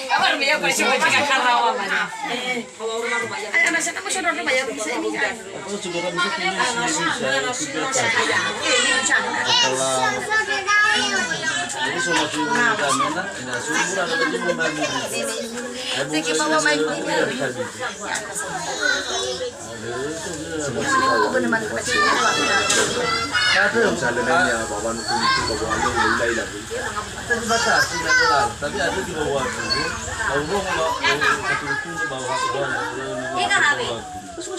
Kabar dia pasti baca karawa mana. Kalau rumah-rumah yang anak saya kamu saudara rumah yang bisa ini kan. Kalau saudara bisa ini semua sih kamera, ini semua ada di rumah ini. Tiki bawa main tapi ada di bawah itu. Saya